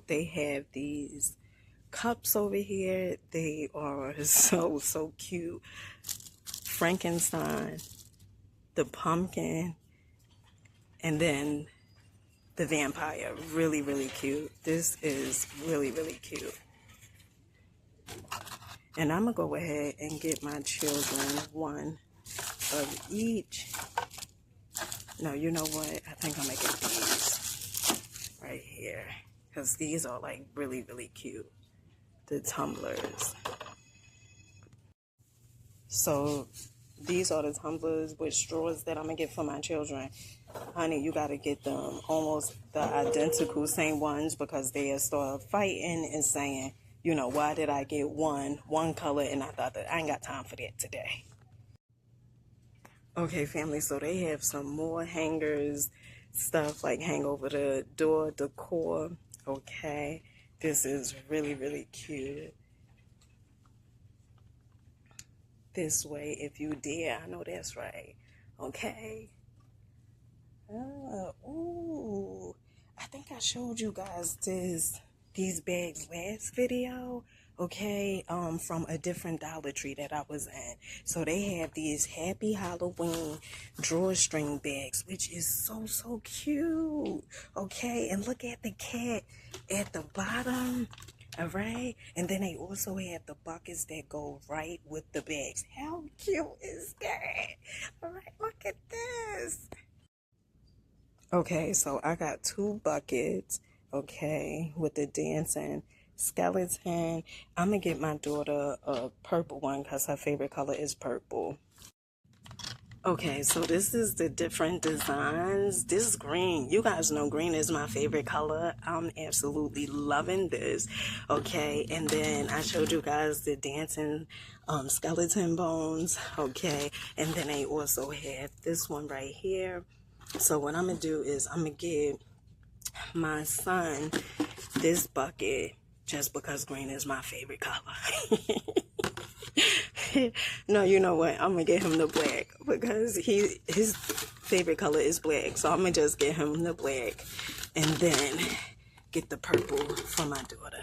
out. They have these cups over here. They are so cute. Frankenstein, the pumpkin, and then the vampire. Really cute. This is really cute. And I'm gonna go ahead and get my children one of each. No, you know what? I think I'm gonna get these right here, because these are like really cute. The tumblers. So these are the tumblers with straws that I'm gonna get for my children. Honey, you gotta get them almost the identical same ones, because they start fighting and saying, you know, why did I get one color? And I thought that I ain't got time for that today. Okay, family, so they have some more hangers, stuff like hang over the door, decor. Okay, this is really cute. This way, if you dare. I know that's right. Okay. Ooh, I think I showed you guys these bags last video. Okay, from a different Dollar Tree that I was in. So they have these Happy Halloween drawstring bags, which is so cute. Okay, and look at the cat at the bottom. All right, and then they also have the buckets that go right with the bags. How cute is that? All right, look at this. Okay, so I got 2 buckets, okay, with the dancing skeleton. I'm gonna get my daughter a purple one because her favorite color is purple. Okay, so this is the different designs. This is green. You guys know green is my favorite color. I'm absolutely loving this. Okay, and then I showed you guys the dancing skeleton bones. Okay, and then they also have this one right here. So what I'm gonna do is I'm gonna give my son this bucket just because green is my favorite color. No, you know what? I'm gonna get him the black because his favorite color is black. So I'm gonna just get him the black and then get the purple for my daughter.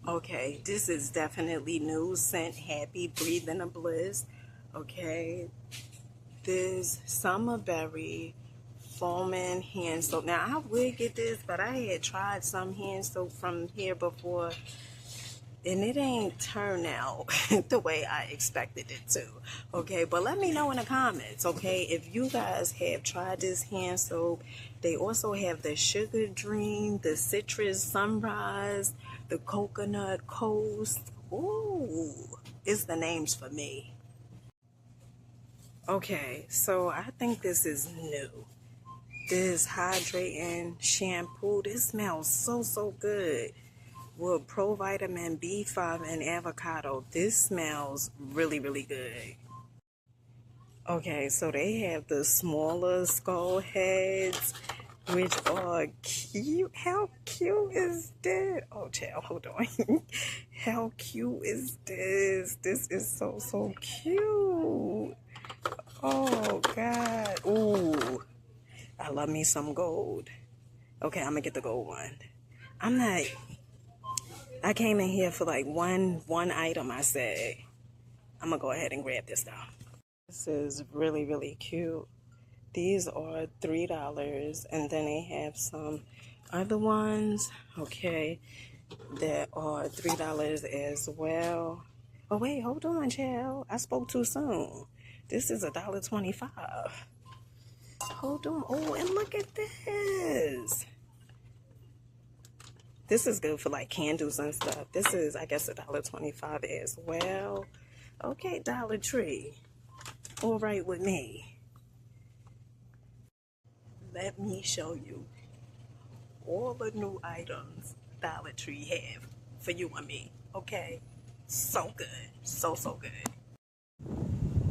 Okay, this is definitely new. Scent Happy, Breathing a Bliss. Okay, this Summer Berry foaming hand soap. Now I would get this, but I had tried some hand soap from here before and it ain't turned out the way I expected it to. Okay, but let me know in the comments, okay, if you guys have tried this hand soap. They also have the Sugar Dream, the Citrus Sunrise, the Coconut Coast. Ooh, it's the names for me. Okay, so I think this is new. This hydrating shampoo, this smells so good. With provitamin B5 and avocado. This smells really good. Okay, so they have the smaller skull heads, which are cute. How cute is that? Oh, child, hold on. How cute is this? This is so cute. Oh, God. Ooh. I love me some gold. Okay, I'm gonna get the gold one. I came in here for like one item. I said, I'm gonna go ahead and grab this now. This is really cute. These are $3, and then they have some other ones, okay, that are $3 as well. Oh wait, hold on, child. I spoke too soon. This is $1.25. Hold on. Oh, and look at this. This is good for like candles and stuff. This is, I guess, $1.25 as well. Okay, Dollar Tree. All right with me. Let me show you all the new items Dollar Tree have for you and me. Okay? So good. So good.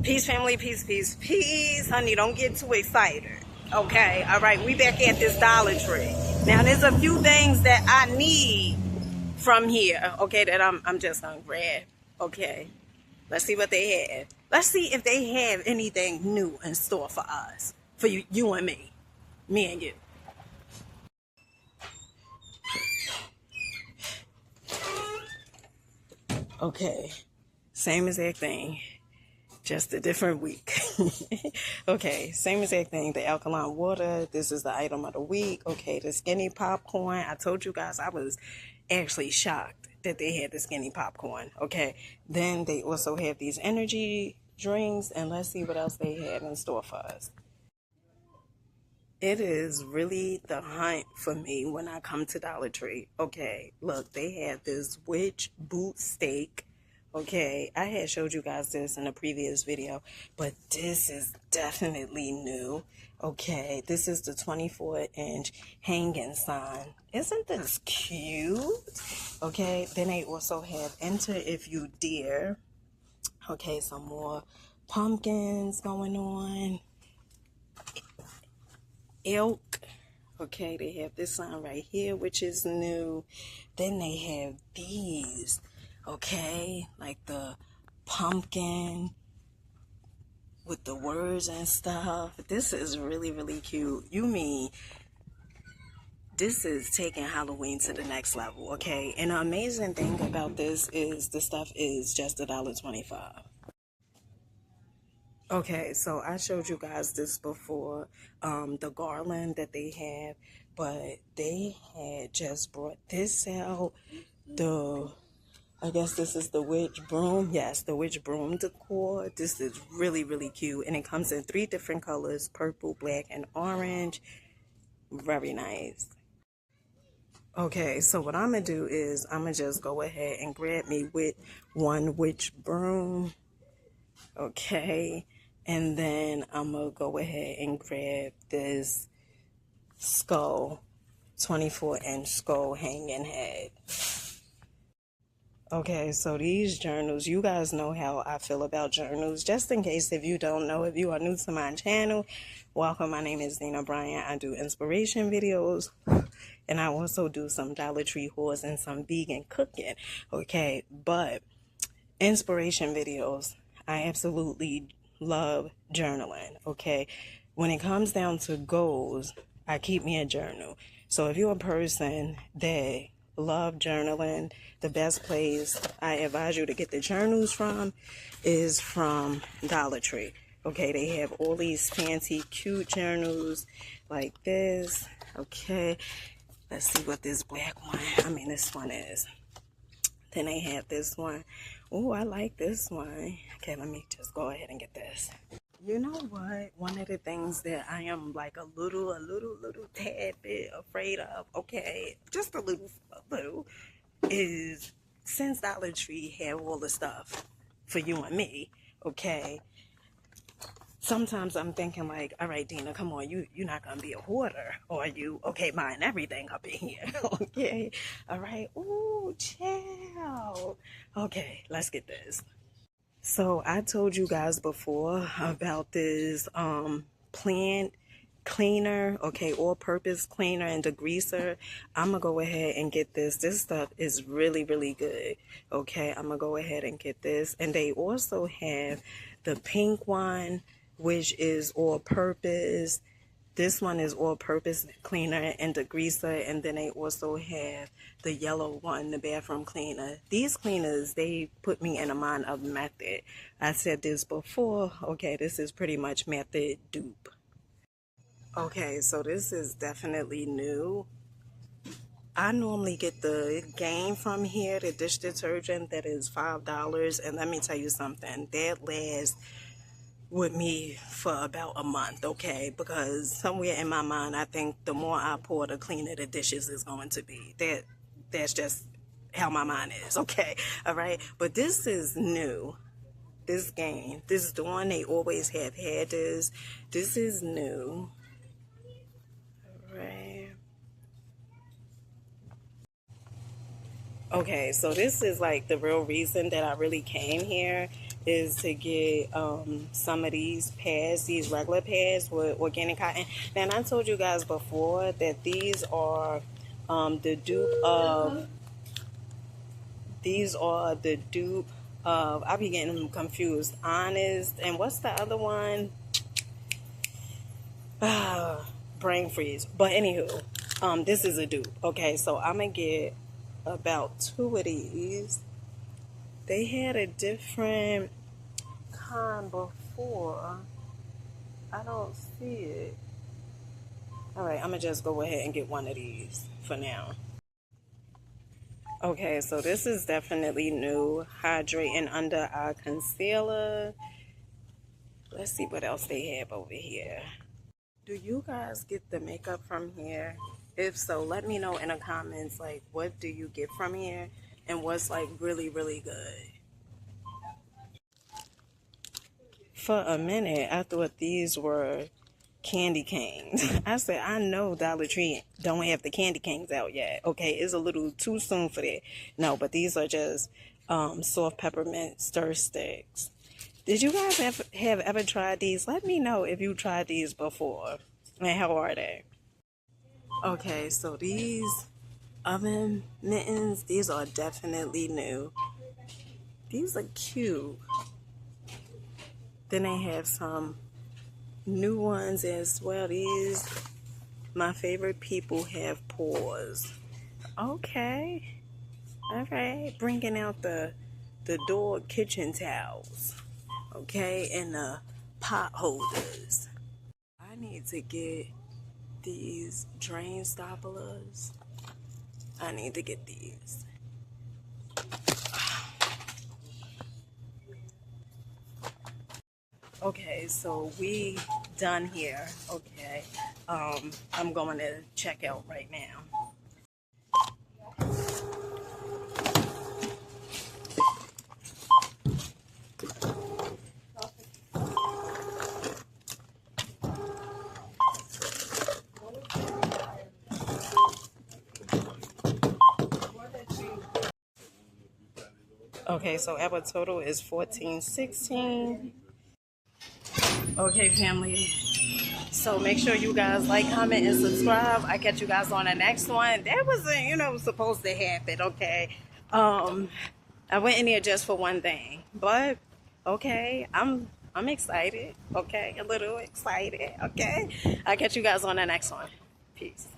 Peace, family. Peace. Honey, don't get too excited. Okay? All right, we back at this Dollar Tree. Now, there's a few things that I need from here, okay, that I'm just gonna grab. Okay, let's see what they have. Let's see if they have anything new in store for us, for you and me. Me and you. Okay, same exact thing, just a different week. Okay, same exact thing. The alkaline water, this is the item of the week. Okay, the skinny popcorn. I told you guys I was actually shocked that they had the skinny popcorn. Okay, then they also have these energy drinks, and let's see what else they had in store for us. It is really the hunt for me when I come to Dollar Tree. Okay, look, they had this witch boot steak. Okay, I had showed you guys this in a previous video, but this is definitely new. Okay, this is the 24-inch hanging sign. Isn't this cute? Okay, then they also have enter if you dare. Okay, some more pumpkins going on. Elk. Okay, they have this sign right here, which is new. Then they have these, okay, like the pumpkin with the words and stuff. This is really, really cute. You mean this is taking Halloween to the next level, okay? And the amazing thing about this is the stuff is just $1.25. Okay, so I showed you guys this before, the garland that they have, but they had just brought this out, I guess this is the witch broom. Yes, the witch broom decor. This is really, really cute, and it comes in 3 different colors, purple, black, and orange. Very nice. Okay, so what I'm going to do is I'm going to just go ahead and grab me with one witch broom. Okay, and then I'm gonna go ahead and grab this skull, 24-inch skull hanging head. Okay, so these journals, you guys know how I feel about journals. Just in case if you don't know, if you are new to my channel, welcome. My name is Dina Bryant. I do inspiration videos, and I also do some Dollar Tree hauls and some vegan cooking. Okay, but inspiration videos, I absolutely love journaling. Okay, when it comes down to goals, I keep me a journal. So if you're a person that love journaling, the best place I advise you to get the journals from is from Dollar Tree. Okay, they have all these fancy cute journals like this. Okay, let's see what this black one, this one is. Then they have this one. Oh, I like this one. Okay, let me just go ahead and get this. You know what? One of the things that I am like a little tad bit afraid of, okay, just a little, is since Dollar Tree have all the stuff for you and me, okay, sometimes I'm thinking like, all right, Dina, come on, you're not gonna be a hoarder, are you? Okay, buying everything up in here. Okay, all right. Ooh, chill. Okay, let's get this. So I told you guys before about this plant cleaner, okay, all-purpose cleaner and degreaser. I'm gonna go ahead and get this. This stuff is really, really good. Okay, I'm gonna go ahead and get this. And they also have the pink one, which is all-purpose. This one is all-purpose cleaner and degreaser, and then they also have the yellow one, the bathroom cleaner. These cleaners, they put me in a mind of Method. I said this before. Okay, this is pretty much Method dupe. Okay, so this is definitely new. I normally get the Gain from here, the dish detergent that is $5, and let me tell you something, that lasts with me for about a month, okay? Because somewhere in my mind, I think the more I pour, the cleaner the dishes is going to be. That's just how my mind is, okay? All right, but this is new. This Gain, this is the one they always have had. This is new. All right. Okay, so this is like the real reason that I really came here is to get some of these pads, these regular pads with organic cotton. And I told you guys before that these are the dupe of, I be getting them confused, Honest, and what's the other one? brain freeze. But anywho, this is a dupe. Okay, so I'm gonna get about 2 of these. They had a different kind before. I don't see it. All right, I'm gonna just go ahead and get 1 of these for now. Okay, so this is definitely new. Hydrating under eye concealer. Let's see what else they have over here. Do you guys get the makeup from here? If so, let me know in the comments, like, what do you get from here and what's like really, really good. For a minute, I thought these were candy canes. I said, I know Dollar Tree don't have the candy canes out yet. Okay, it's a little too soon for that. No, but these are just soft peppermint stir sticks. Did you guys have ever tried these? Let me know if you tried these before. And how are they? Okay, so these oven mittens, these are definitely new. These are cute. Then they have some new ones as well. These, my favorite people have paws. Okay. All right. Bringing out the door kitchen towels. Okay. And the pot holders. I need to get these drain stopplers. I need to get these. Okay, so we done here. Okay, I'm going to check out right now. Okay, so our total is $14.16. Okay, family. So make sure you guys like, comment, and subscribe. I catch you guys on the next one. That wasn't, supposed to happen. Okay. I went in here just for one thing, but okay, I'm excited. Okay, a little excited. Okay, I catch you guys on the next one. Peace.